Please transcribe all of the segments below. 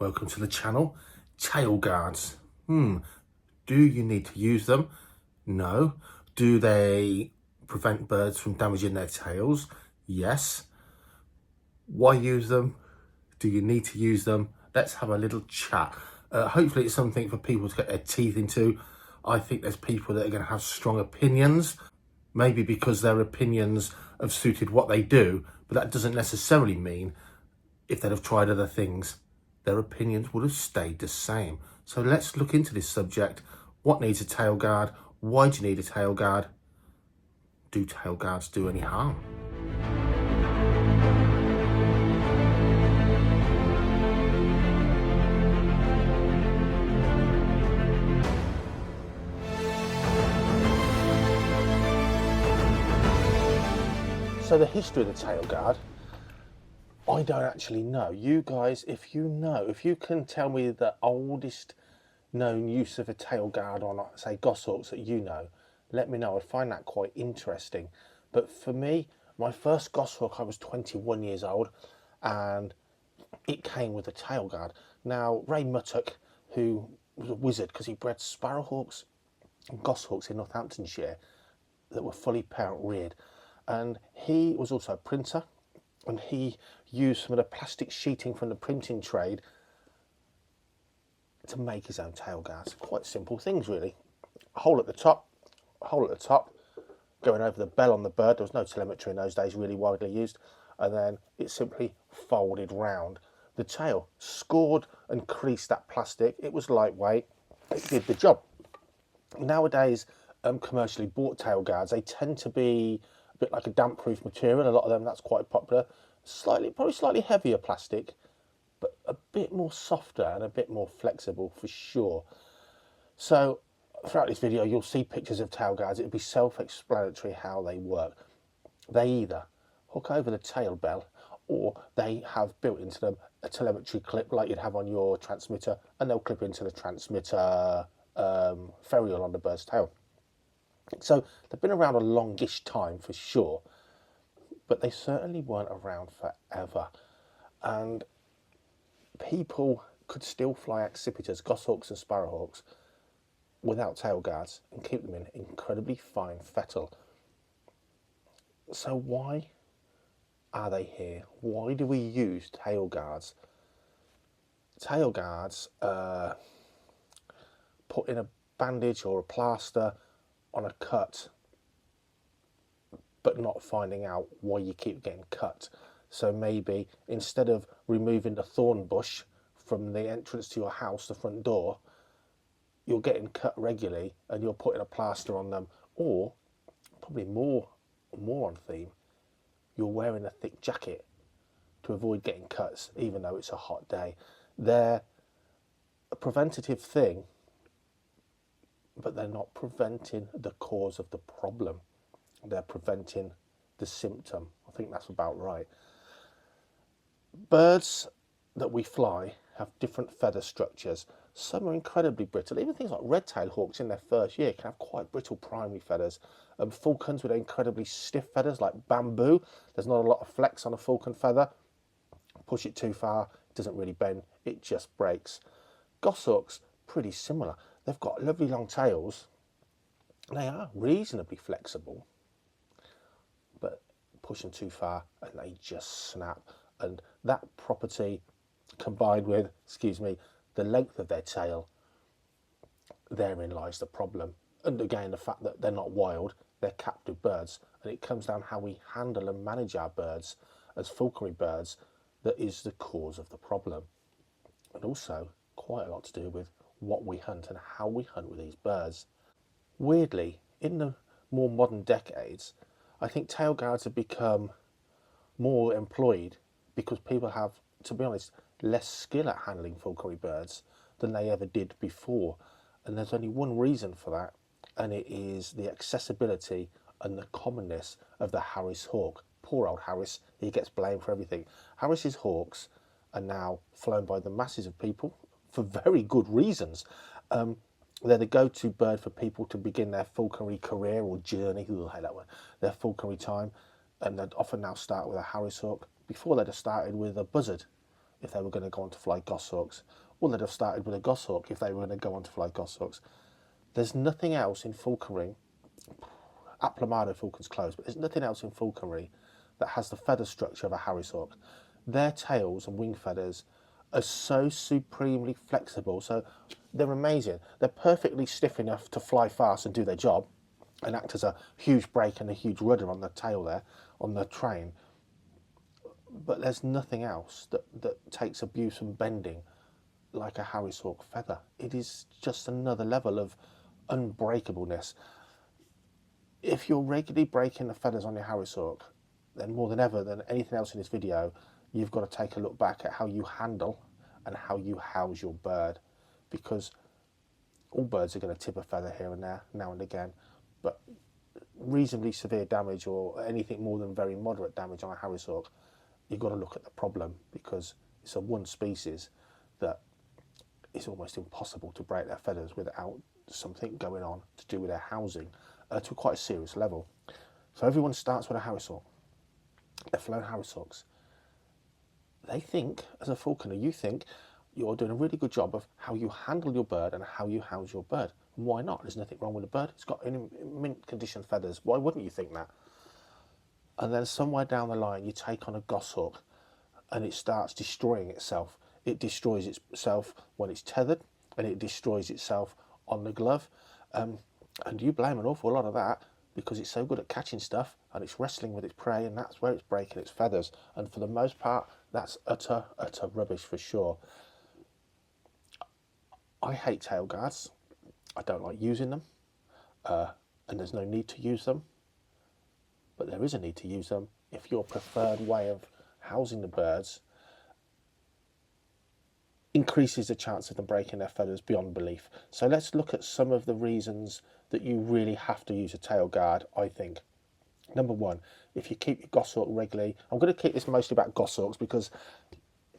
Welcome to the channel. Tail guards. Do you need to use them? No. Do they prevent birds from damaging their tails? Yes. Why use them? Do you need to use them? Let's have a little chat. Hopefully it's something for people to get their teeth into. I think there's people that are going to have strong opinions, maybe because their opinions have suited what they do, but that doesn't necessarily mean if they'd have tried other things, their opinions would have stayed the same. So let's look into this subject. What needs a tail guard? Why do you need a tail guard? Do tail guards do any harm? So the history of the tail guard, I don't actually know. You guys, if you can tell me the oldest known use of a tail guard on, say, goshawks that you know, let me know. I'd find that quite interesting. But for me, my first goshawk, I was 21 years old, and it came with a tail guard. Now, Ray Muttock, who was a wizard because he bred sparrowhawks and goshawks in Northamptonshire that were fully parent reared, and he was also a printer, and he used some of the plastic sheeting from the printing trade to make his own tail guards. Quite simple things, really. A hole at the top, going over the bell on the bird. There was no telemetry in those days, really widely used, and then it simply folded round the tail, scored and creased that plastic. It was lightweight, it did the job. Nowadays, commercially bought tail guards, they tend to be a bit like a damp-proof material. A lot of them, that's quite popular. Probably slightly heavier plastic, but a bit more softer and a bit more flexible for sure. So throughout this video, you'll see pictures of tail guards. It'll be self-explanatory how they work. They either hook over the tail bell, or they have built into them a telemetry clip like you'd have on your transmitter, and they'll clip into the transmitter ferrule on the bird's tail. So they've been around a longish time for sure, but they certainly weren't around forever. And people could still fly accipiters, goshawks and sparrowhawks, without tail guards and keep them in incredibly fine fettle. So why are they here? Why do we use tail guards? Tail guards put in a bandage or a plaster on a cut, but not finding out why you keep getting cut. So maybe instead of removing the thorn bush from the entrance to your house, the front door, you're getting cut regularly and you're putting a plaster on them, or probably more on theme, you're wearing a thick jacket to avoid getting cuts even though it's a hot day. They're a preventative thing, but they're not preventing the cause of the problem. They're preventing the symptom. I think that's about right. Birds that we fly have different feather structures. Some are incredibly brittle. Even things like red-tailed hawks in their first year can have quite brittle primary feathers. Falcons with incredibly stiff feathers like bamboo. There's not a lot of flex on a falcon feather. Push it too far, it doesn't really bend, it just breaks. Goshawks, pretty similar. They've got lovely long tails. They are reasonably flexible, but pushing too far and they just snap. And that property, combined with, the length of their tail, therein lies the problem. And again, the fact that they're not wild, they're captive birds. And it comes down how we handle and manage our birds as falconry birds that is the cause of the problem. And also quite a lot to do with what we hunt and how we hunt with these birds. Weirdly, in the more modern decades, I think tail guards have become more employed because people have, to be honest, less skill at handling falconry birds than they ever did before. And there's only one reason for that, and it is the accessibility and the commonness of the Harris hawk. Poor old Harris, he gets blamed for everything. Harris's hawks are now flown by the masses of people for very good reasons. They're the go-to bird for people to begin their falconry career or journey, I hate that word, their falconry time, and they'd often now start with a Harris hawk. Before they'd have started with a buzzard if they were going to go on to fly goshawks. Well, they'd have started with a goshawk if they were going to go on to fly goshawks. There's nothing else in falconry. Aplomado falcon's closed, but there's nothing else in falconry that has the feather structure of a harrisawk. Their tails and wing feathers are so supremely flexible, so they're amazing. They're perfectly stiff enough to fly fast and do their job and act as a huge brake and a huge rudder on the tail there, on the train. But there's nothing else that takes abuse and bending like a harrisawk feather. It is just another level of unbreakableness. If you're regularly breaking the feathers on your harrisawk, then more than ever than anything else in this video, you've got to take a look back at how you handle and how you house your bird, because all birds are going to tip a feather here and there, now and again, but reasonably severe damage or anything more than very moderate damage on a harrisawk, you've got to look at the problem, because it's a one species that it's almost impossible to break their feathers without something going on to do with their housing to quite a serious level. So everyone starts with a harrisawk. They've flown harrisawks. They think, as a falconer, you think you're doing a really good job of how you handle your bird and how you house your bird. And why not? There's nothing wrong with the bird. It's got mint condition feathers. Why wouldn't you think that? And then somewhere down the line, you take on a goshawk and it starts destroying itself. It destroys itself when it's tethered, and it destroys itself on the glove. And you blame an awful lot of that because it's so good at catching stuff and it's wrestling with its prey, and that's where it's breaking its feathers. And for the most part, that's utter rubbish for sure. I hate tail guards. I don't like using them, and there's no need to use them. But there is a need to use them if your preferred way of housing the birds increases the chance of them breaking their feathers beyond belief. So let's look at some of the reasons that you really have to use a tail guard, I think. Number one, if you keep your goshawk regularly, I'm going to keep this mostly about goshawks because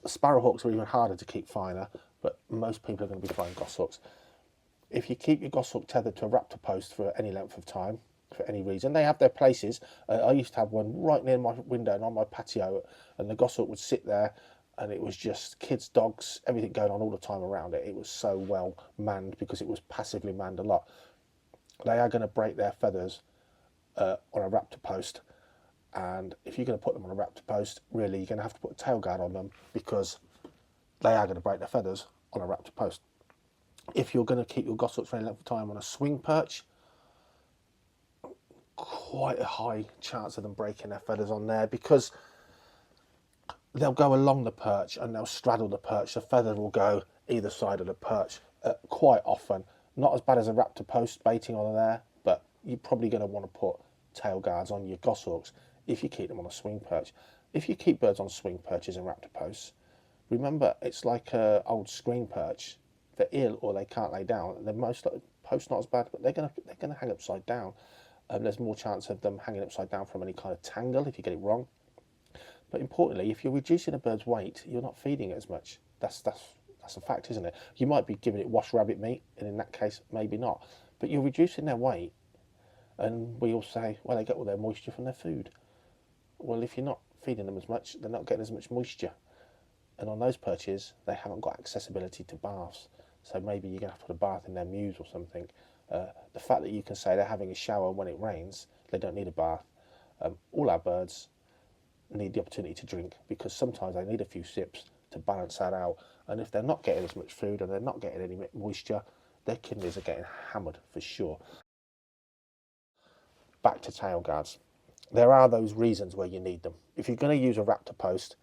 sparrowhawks are even harder to keep finer, but most people are going to be flying goshawks. If you keep your goshawk tethered to a raptor post for any length of time, for any reason, they have their places. I used to have one right near my window and on my patio, and the goshawk would sit there, and it was just kids, dogs, everything going on all the time around it. It was so well manned because it was passively manned a lot. They are going to break their feathers on a raptor post, and if you're going to put them on a raptor post, really you're going to have to put a tail guard on them because they are going to break their feathers on a raptor post. If you're going to keep your goshawks for any length of time on a swing perch, quite a high chance of them breaking their feathers on there because they'll go along the perch and they'll straddle the perch. The feather will go either side of the perch quite often. Not as bad as a raptor post baiting on there, but you're probably going to want to put tail guards on your goshawks if you keep them on a swing perch. If you keep birds on swing perches and raptor posts, remember it's like an old screen perch. They're ill or they can't lay down. They're most post not as bad, but they're gonna hang upside down. There's more chance of them hanging upside down from any kind of tangle if you get it wrong. But importantly, if you're reducing a bird's weight, you're not feeding it as much. That's a fact, isn't it? You might be giving it wash rabbit meat, and in that case, maybe not. But you're reducing their weight, and we all say, well, they get all their moisture from their food. Well, if you're not feeding them as much, they're not getting as much moisture. And on those perches, they haven't got accessibility to baths. So maybe you're going to have to put a bath in their mews or something. The fact that you can say they're having a shower when it rains, they don't need a bath. All our birds need the opportunity to drink because sometimes they need a few sips to balance that out. And if they're not getting as much food and they're not getting any moisture, their kidneys are getting hammered for sure. Back to tail guards. There are those reasons where you need them. If you're going to use a raptor post,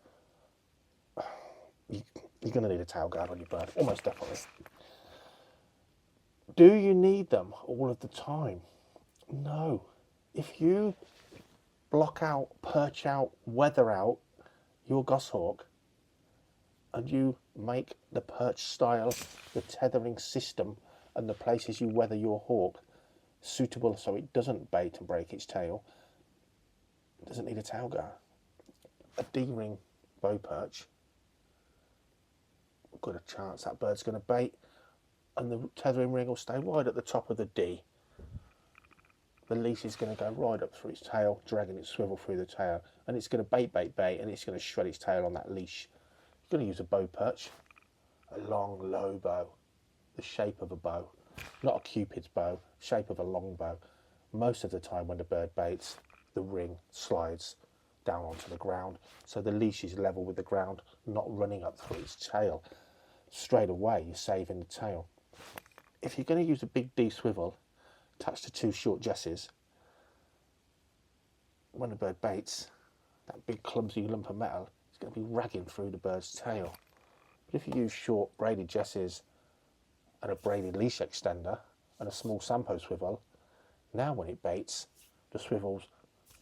you're going to need a tail guard on your bird, almost definitely. Do you need them all of the time? No. If you block out, perch out, weather out your goshawk, and you make the perch style, the tethering system, and the places you weather your hawk suitable so it doesn't bait and break its tail, it doesn't need a tail guard. A D-ring bow perch, got a chance that bird's going to bait, and the tethering ring will stay right at the top of the D. The leash is going to go right up through its tail, dragging its swivel through the tail, and it's going to bait, and it's going to shred its tail on that leash. you're going to use a bow perch, a long, low bow, the shape of a bow, not a Cupid's bow, shape of a long bow. Most of the time when the bird baits, the ring slides down onto the ground, so the leash is level with the ground, not running up through its tail. Straight away, you're saving the tail. If you're going to use a big D swivel attached to 2 short jesses, when the bird baits, that big clumsy lump of metal is going to be ragging through the bird's tail. But if you use short braided jesses and a braided leash extender and a small Sampo swivel, now when it baits, the swivel's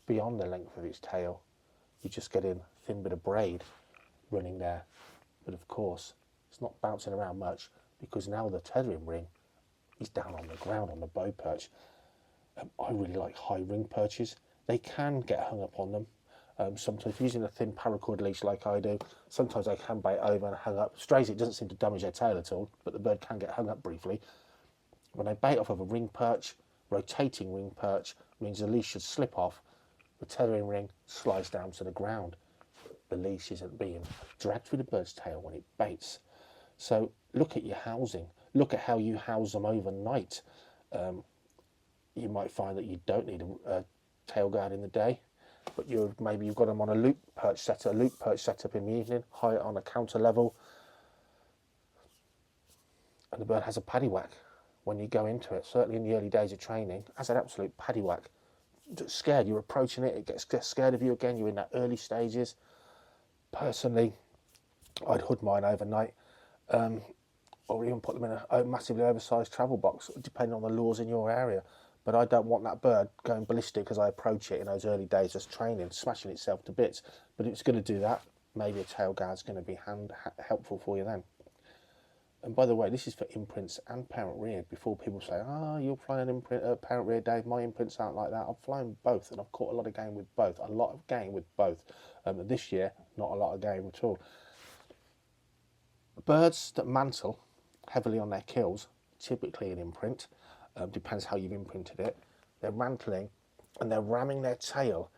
beyond the length of its tail. You're just getting a thin bit of braid running there. But of course, it's not bouncing around much because now the tethering ring is down on the ground on the bow perch. I really like high ring perches. They can get hung up on them. Sometimes using a thin paracord leash like I do, sometimes they can bait over and hang up. Straight, it doesn't seem to damage their tail at all, but the bird can get hung up briefly. When they bait off of a ring perch, rotating ring perch means the leash should slip off, the tethering ring slides down to the ground. The leash isn't being dragged through the bird's tail when it baits. So look at your housing. Look at how you house them overnight. You might find that you don't need a tail guard in the day, but maybe you've got them on a loop perch setup in the evening, high on a counter level, and the bird has a paddy whack when you go into it. Certainly in the early days of training, has an absolute paddy whack. Scared, you're approaching it, it gets scared of you again, you're in that early stages. Personally, I'd hood mine overnight, or even put them in a massively oversized travel box, depending on the lures in your area. But I don't want that bird going ballistic as I approach it in those early days as training, smashing itself to bits. But if it's going to do that, maybe a tail guard's going to be helpful for you then. And by the way, this is for imprints and parent reared. Before people say, you're flying an imprint, parent reared, Dave, my imprints aren't like that. I've flown both and I've caught a lot of game with both. This year, not a lot of game at all. Birds that mantle heavily on their kills, typically an imprint, depends how you've imprinted it, they're mantling and they're ramming their tail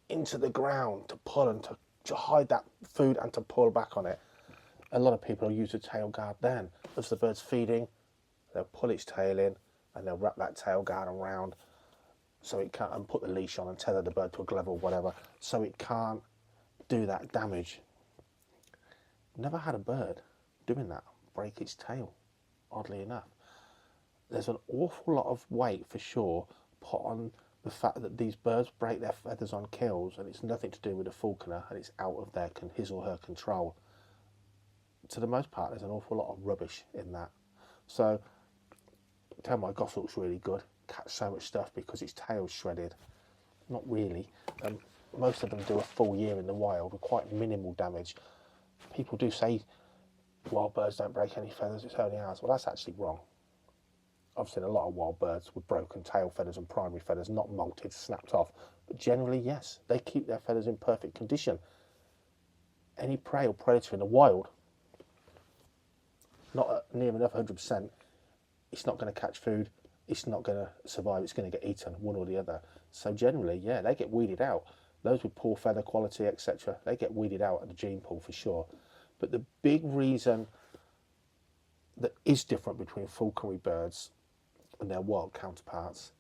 into the ground to pull and to hide that food and to pull back on it. A lot of people use a tail guard then. As the bird's feeding, they'll pull its tail in and they'll wrap that tail guard around so it can't, and put the leash on and tether the bird to a glove or whatever, so it can't do that damage. Never had a bird doing that break its tail, oddly enough. There's an awful lot of weight for sure put on the fact that these birds break their feathers on kills, and it's nothing to do with a falconer, and it's out of his or her control. To the most part, there's an awful lot of rubbish in that. So, tell my goshawk's really good, catch so much stuff because its tail's shredded. Not really. Most of them do a full year in the wild with quite minimal damage. People do say wild birds don't break any feathers, it's only ours. Well, that's actually wrong. I've seen a lot of wild birds with broken tail feathers and primary feathers, not molted, snapped off. But generally, yes, they keep their feathers in perfect condition. Any prey or predator in the wild, not near enough 100%, it's not going to catch food, it's not going to survive, it's going to get eaten, one or the other. So generally, yeah, they get weeded out. Those with poor feather quality, etc., they get weeded out at the gene pool for sure. But the big reason that is different between falconry birds and their wild counterparts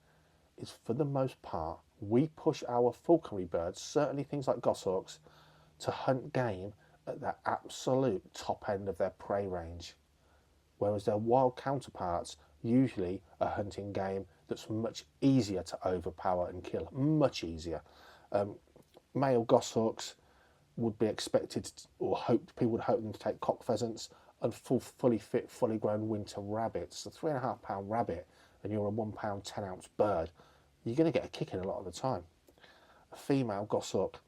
is, for the most part, we push our falconry birds, certainly things like goshawks, to hunt game at the absolute top end of their prey range, whereas their wild counterparts usually are hunting game that's much easier to overpower and kill, much easier. Male goshawks would be expected, people would hope them to take cock pheasants and fully fit, fully grown winter rabbits. A 3.5 pound rabbit and you're a 1 pound 10 ounce bird, you're going to get a kick in a lot of the time. A female goshawk,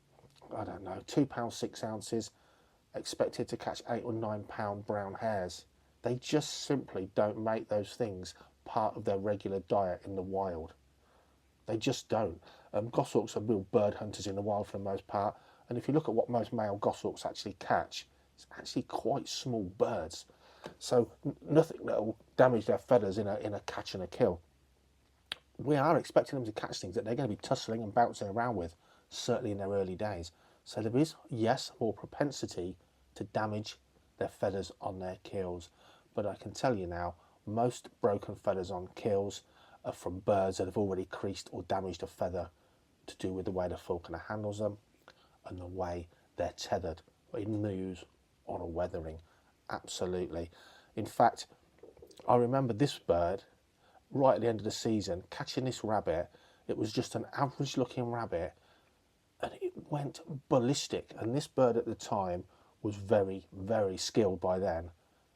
I don't know, 2 pounds 6 ounces, expected to catch 8 or 9 pound brown hares. They just simply don't make those things part of their regular diet in the wild. They just don't. Goshawks are real bird hunters in the wild for the most part, and if you look at what most male goshawks actually catch, it's actually quite small birds. So nothing that will damage their feathers in a catch and a kill. We are expecting them to catch things that they're going to be tussling and bouncing around with, certainly in their early days. So there is, yes, more propensity to damage their feathers on their quills. But I can tell you now, most broken feathers on quills are from birds that have already creased or damaged a feather, to do with the way the falconer handles them and the way they're tethered in moves or a weathering. Absolutely. In fact, I remember this bird right at the end of the season catching this rabbit. It was just an average looking rabbit and it went ballistic, and this bird at the time was very, very skilled by then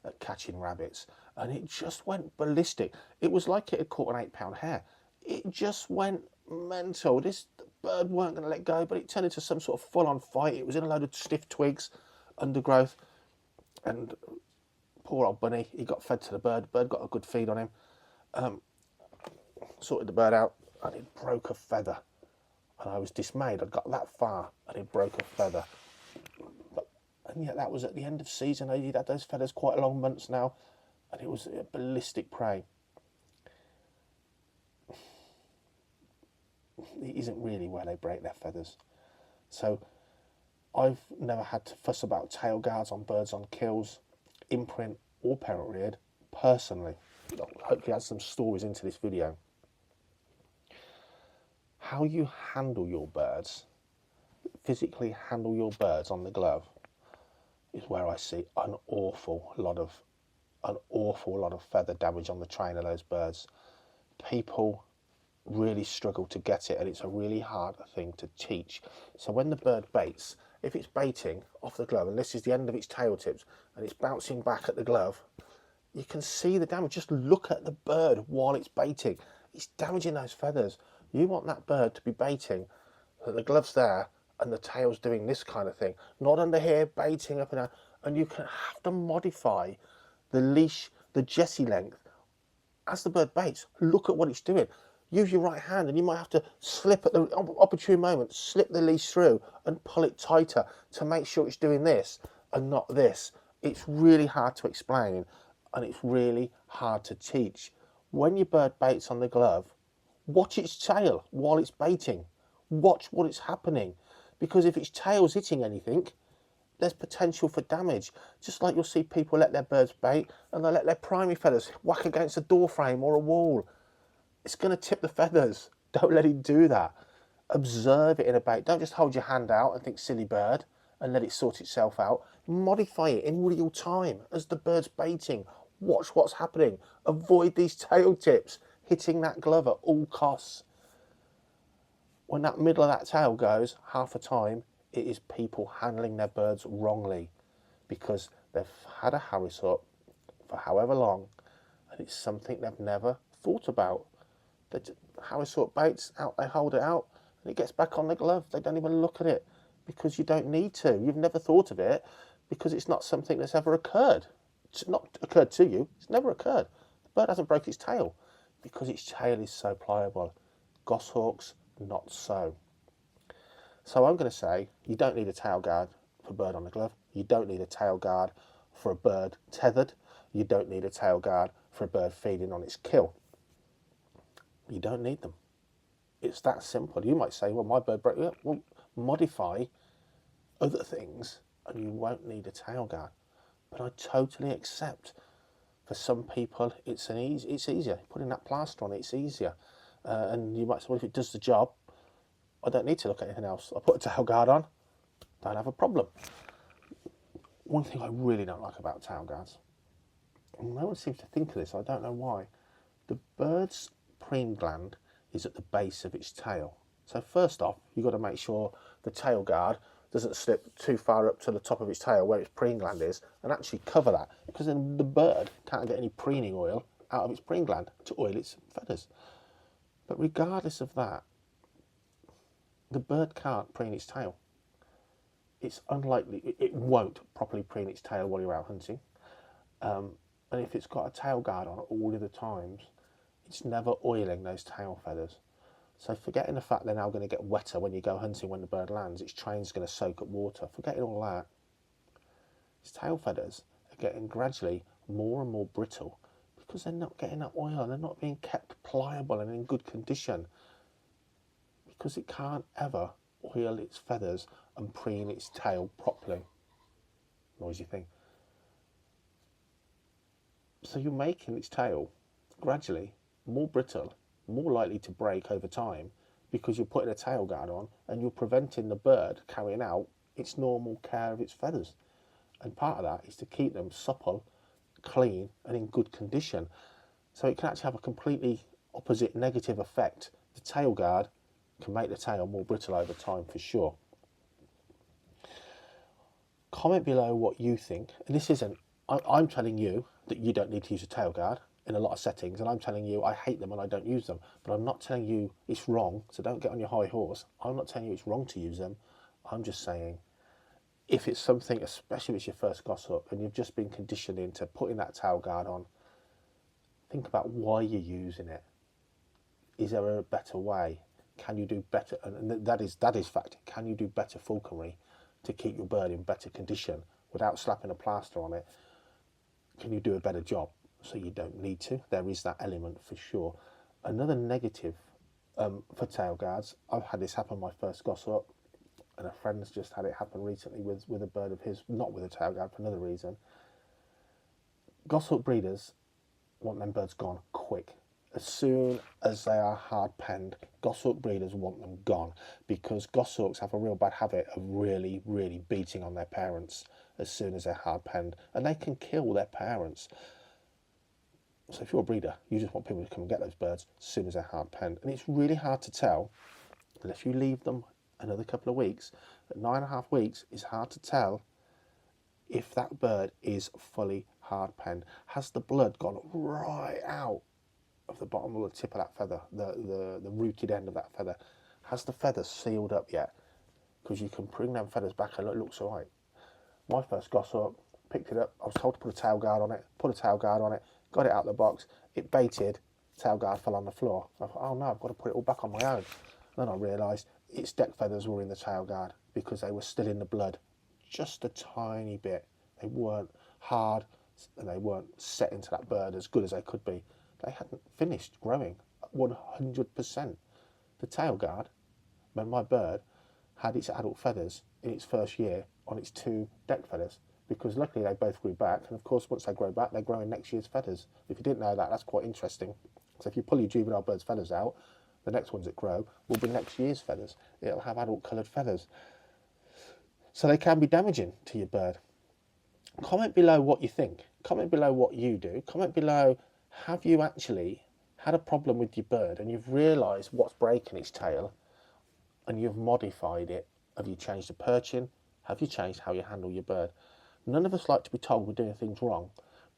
at catching rabbits, and it just went ballistic. It was like it had caught an 8-pound hare. It just went mental. This bird weren't going to let go, but it turned into some sort of full-on fight. It was in a load of stiff twigs, undergrowth, and poor old bunny, he got fed to the bird. The bird got a good feed on him. Sorted the bird out, and it broke a feather. And I was dismayed. I'd got that far, and it broke a feather. And yet that was at the end of season. He'd had those feathers quite a long months now, and it was a ballistic prey. It isn't really where they break their feathers. So I've never had to fuss about tail guards on birds on kills, imprint or parent reared, personally. Hopefully add some stories into this video. How you handle your birds, physically handle your birds on the glove, is where I see an awful lot of feather damage on the train of those birds. People really struggle to get it, and it's a really hard thing to teach. So when the bird baits, if it's baiting off the glove, and this is the end of its tail tips, and it's bouncing back at the glove, you can see the damage. Just look at the bird while it's baiting. It's damaging those feathers. You want that bird to be baiting, that the glove's there, and the tail's doing this kind of thing, not under here, baiting up and down. And you can have to modify the leash, the jessie length. As the bird baits, look at what it's doing. Use your right hand, and you might have to slip at the opportune moment, slip the leash through and pull it tighter to make sure it's doing this and not this. It's really hard to explain, and it's really hard to teach. When your bird baits on the glove, watch its tail while it's baiting. Watch what is happening, because if its tail's hitting anything, there's potential for damage. Just like you'll see people let their birds bait and they let their primary feathers whack against a door frame or a wall. It's going to tip the feathers. Don't let it do that. Observe it in a bait. Don't just hold your hand out and think silly bird and let it sort itself out. Modify it in real time as the bird's baiting. Watch what's happening. Avoid these tail tips hitting that glove at all costs. When that middle of that tail goes, half the time it is people handling their birds wrongly because they've had a Harris hook for however long, and it's something they've never thought about. The Harris hook baits out, they hold it out, and it gets back on the glove. They don't even look at it because you don't need to. You've never thought of it because it's not something that's ever occurred. It's not occurred to you. It's never occurred. The bird hasn't broke its tail because its tail is so pliable. Goshawks, not so. So I'm going to say you don't need a tail guard for a bird on the glove. You don't need a tail guard for a bird tethered. You don't need a tail guard for a bird feeding on its kill. You don't need them. It's that simple. You might say, well, my bird broke. Well, modify other things and you won't need a tail guard. But I totally accept. For some people, it's easier. Putting that plaster on it's easier. And you might say, well, if it does the job, I don't need to look at anything else. I put a tail guard on, don't have a problem. One thing I really don't like about tail guards, and no one seems to think of this, I don't know why, the bird's preen gland is at the base of its tail. So first off, you've got to make sure the tail guard doesn't slip too far up to the top of its tail where its preen gland is, and actually cover that, because then the bird can't get any preening oil out of its preen gland to oil its feathers. But regardless of that, the bird can't preen its tail. It's unlikely, it won't properly preen its tail while you're out hunting. And if it's got a tail guard on all of the times, it's never oiling those tail feathers. So forgetting the fact they're now going to get wetter when you go hunting when the bird lands, its train's going to soak up water, forgetting all that, its tail feathers are getting gradually more and more brittle because they're not getting that oil and they're not being kept pliable and in good condition, because it can't ever oil its feathers and preen its tail properly. Noisy thing. So you're making its tail gradually more brittle, more likely to break over time because you're putting a tail guard on and you're preventing the bird carrying out its normal care of its feathers. And part of that is to keep them supple, clean, and in good condition. So it can actually have a completely opposite negative effect. The tail guard can make the tail more brittle over time for sure. Comment below what you think. And this isn't, I'm telling you that you don't need to use a tail guard in a lot of settings, and I'm telling you I hate them and I don't use them. But I'm not telling you it's wrong, so don't get on your high horse. I'm not telling you it's wrong to use them. I'm just saying if it's something, especially if it's your first goshawk and you've just been conditioned into putting that tail guard on, think about why you're using it. Is there a better way? Can you do better? And that is fact. Can you do better falconry to keep your bird in better condition without slapping a plaster on it? Can you do a better job? So you don't need to. There is that element for sure. Another negative for tail guards, I've had this happen my first goshawk, and a friend's just had it happen recently with a bird of his, not with a tail guard for another reason. Goshawk breeders want them birds gone quick. As soon as they are hard penned, goshawk breeders want them gone because goshawks have a real bad habit of really, really beating on their parents as soon as they're hard penned, and they can kill their parents. So if you're a breeder, you just want people to come and get those birds as soon as they're hard penned. And it's really hard to tell unless you leave them another couple of weeks. At 9.5 weeks, it's hard to tell if that bird is fully hard penned. Has the blood gone right out of the bottom of the tip of that feather, the rooted end of that feather? Has the feather sealed up yet? Because you can bring them feathers back and it looks all right. My first goshawk, picked it up, I was told to put a tail guard on it, got it out of the box, it baited, tail guard fell on the floor. I thought, oh no, I've got to put it all back on my own. Then I realised its deck feathers were in the tail guard because they were still in the blood, just a tiny bit. They weren't hard and they weren't set into that bird as good as they could be. They hadn't finished growing 100%. The tail guard meant my bird had its adult feathers in its first year on its 2 deck feathers, because luckily they both grew back, and of course once they grow back they grow in next year's feathers. If you didn't know that, that's quite interesting. So if you pull your juvenile bird's feathers out, the next ones that grow will be next year's feathers. It'll have adult coloured feathers. So they can be damaging to your bird. Comment below what you think. Comment below what you do. Comment below, have you actually had a problem with your bird and you've realised what's breaking its tail and you've modified it? Have you changed the perching? Have you changed how you handle your bird? None of us like to be told we're doing things wrong,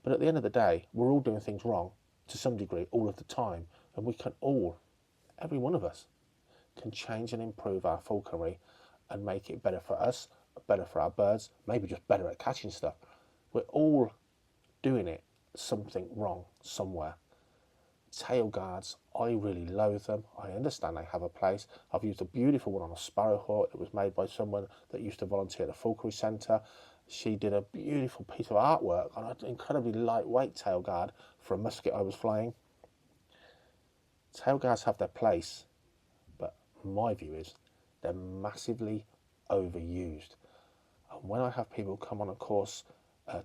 but at the end of the day, we're all doing things wrong to some degree all of the time, and we can all, every one of us, can change and improve our falconry and make it better for us, better for our birds, maybe just better at catching stuff. We're all doing it something wrong somewhere. Tail guards, I really loathe them. I understand they have a place. I've used a beautiful one on a sparrowhawk that was made by someone that used to volunteer at the Falconry Centre. She did a beautiful piece of artwork on an incredibly lightweight tail guard for a musket I was flying. Tail guards have their place, but my view is they're massively overused. And when I have people come on a course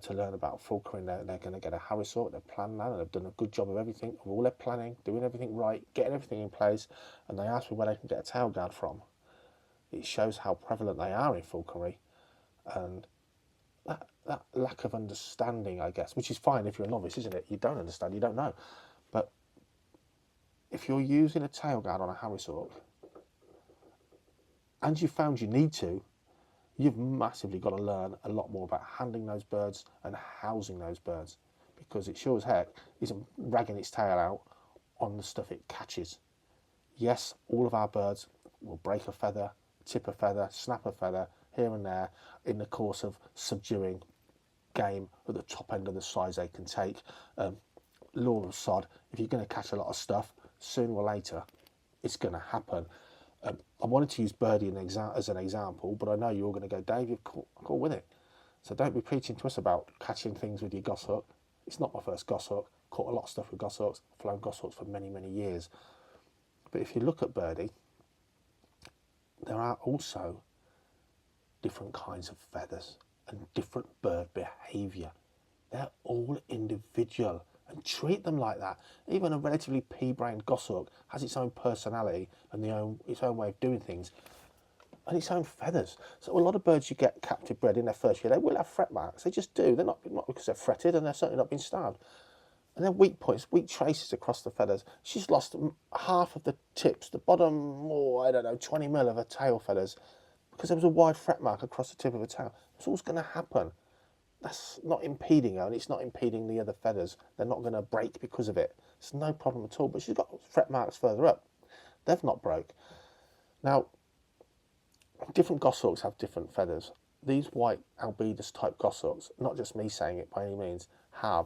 to learn about falconry, they're going to get a Harris hawk, they're planning that, and they've done a good job of everything, of all their planning, doing everything right, getting everything in place, and they ask me where they can get a tail guard from. It shows how prevalent they are in falconry, and that lack of understanding, I guess, which is fine if you're a novice, isn't it? You don't understand, you don't know. But if you're using a tail guard on a Harris hawk, and you found you need to, you've massively got to learn a lot more about handling those birds and housing those birds, because it sure as heck isn't ragging its tail out on the stuff it catches. Yes, all of our birds will break a feather, tip a feather, snap a feather here and there in the course of subduing game at the top end of the size they can take. Law of sod, if you're going to catch a lot of stuff, sooner or later it's going to happen. I wanted to use birdie as an example, but I know you're all going to go, Dave, you've caught with it. So don't be preaching to us about catching things with your goshawk. It's not my first goshawk. Caught a lot of stuff with goshawks. Flown goshawks for many, many years. But if you look at birdie, there are also different kinds of feathers and different bird behaviour. They're all individual. treat them like that. Even a relatively pea-brained goshawk has its own personality and its own way of doing things, and its own feathers. So a lot of birds you get captive bred in their first year, they will have fret marks. They just do. They're not because they're fretted, and they're certainly not being starved. And then weak points, weak traces across the feathers. She's lost half of the tips, the bottom, I don't know, 20 mil of her tail feathers, because there was a wide fret mark across the tip of her tail. It's always going to happen. That's not impeding her, and it's not impeding the other feathers. They're not going to break because of it. It's no problem at all. But she's got fret marks further up. They've not broke. Now, different goshawks have different feathers. These white albedos type goshawks, not just me saying it by any means, have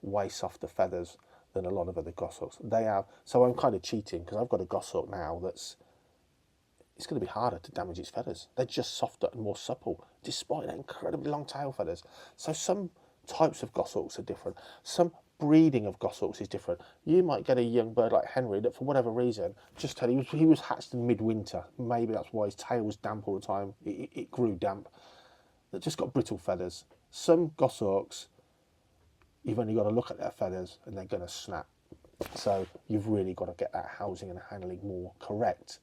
way softer feathers than a lot of other goshawks. They have. So I'm kind of cheating because I've got a goshawk now it's going to be harder to damage its feathers. They're just softer and more supple, despite their incredibly long tail feathers. So some types of goshawks are different. Some breeding of goshawks is different. You might get a young bird like Henry that, for whatever reason, just tell you he was hatched in midwinter. Maybe that's why his tail was damp all the time. It grew damp. That just got brittle feathers. Some goshawks, you've only got to look at their feathers and they're going to snap. So you've really got to get that housing and handling more correct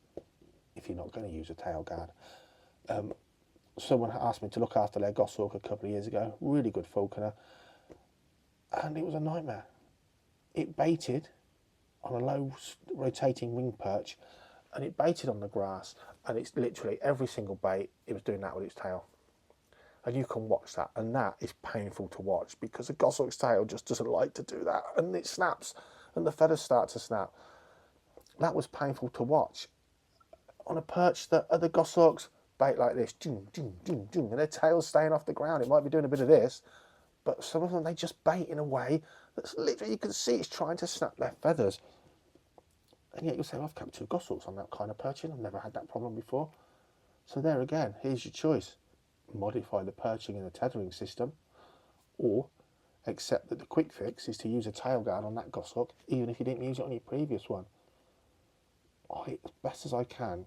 if you're not going to use a tail guard. Someone asked me to look after their goshawk a couple of years ago, really good falconer, and it was a nightmare. It baited on a low rotating wing perch, and it baited on the grass, and it's literally every single bait, it was doing that with its tail. And you can watch that, and that is painful to watch because a goshawk's tail just doesn't like to do that, and it snaps, and the feathers start to snap. That was painful to watch. On a perch that other goshawks bait like this, ding, ding, ding, ding, and their tail's staying off the ground. It might be doing a bit of this, but some of them, they just bait in a way that's literally, you can see it's trying to snap their feathers. And yet you'll say, well, I've kept 2 goshawks on that kind of perching. I've never had that problem before. So there again, here's your choice. Modify the perching and the tethering system, or accept that the quick fix is to use a tail guard on that goshawk, even if you didn't use it on your previous one. As best as I can,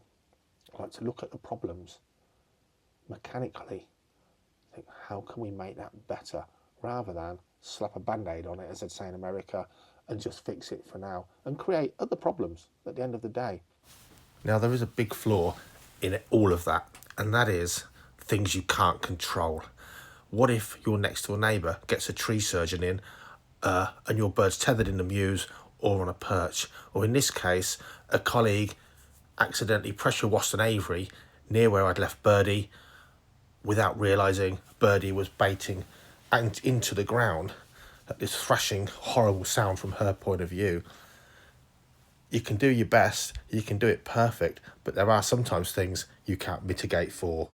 I like to look at the problems mechanically, think how can we make that better, rather than slap a band-aid on it, as I'd say in America, and just fix it for now and create other problems at the end of the day. Now, there is a big flaw in all of that, and that is things you can't control. What if your next door neighbour gets a tree surgeon in and your bird's tethered in the mews or on a perch? Or in this case, a colleague accidentally pressure washed an aviary near where I'd left Birdie without realising Birdie was baiting and into the ground at this thrashing, horrible sound from her point of view. You can do your best, you can do it perfect, but there are sometimes things you can't mitigate for.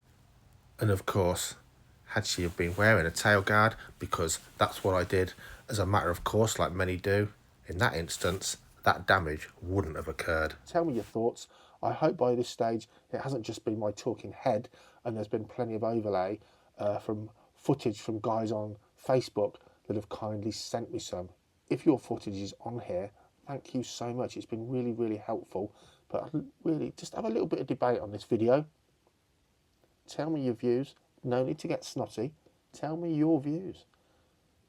And of course, had she have been wearing a tail guard, because that's what I did as a matter of course, like many do, in that instance, that damage wouldn't have occurred. Tell me your thoughts. I hope by this stage it hasn't just been my talking head, and there's been plenty of overlay from footage from guys on Facebook that have kindly sent me some. If your footage is on here, thank you so much. It's been really, really helpful. But really, just have a little bit of debate on this video. Tell me your views. No need to get snotty. Tell me your views.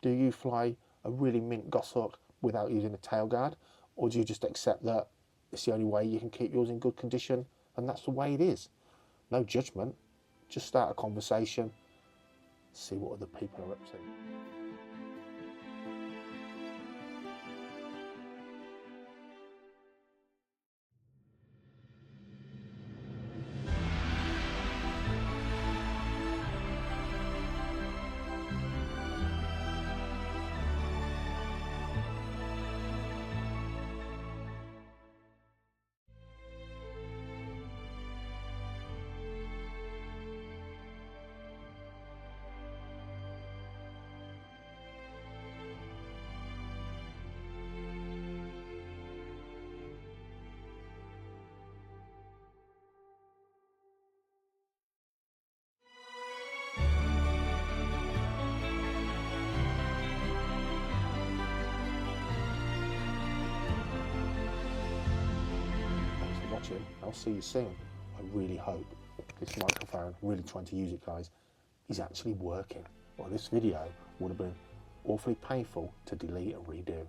Do you fly a really mint goshawk without using a tail guard? Or do you just accept that it's the only way you can keep yours in good condition and that's the way it is? No judgment. Just start a conversation. See what other people are up to. Watching. I'll see you soon. I really hope this microphone, really trying to use it, guys, is actually working. Well, this video would have been awfully painful to delete and redo.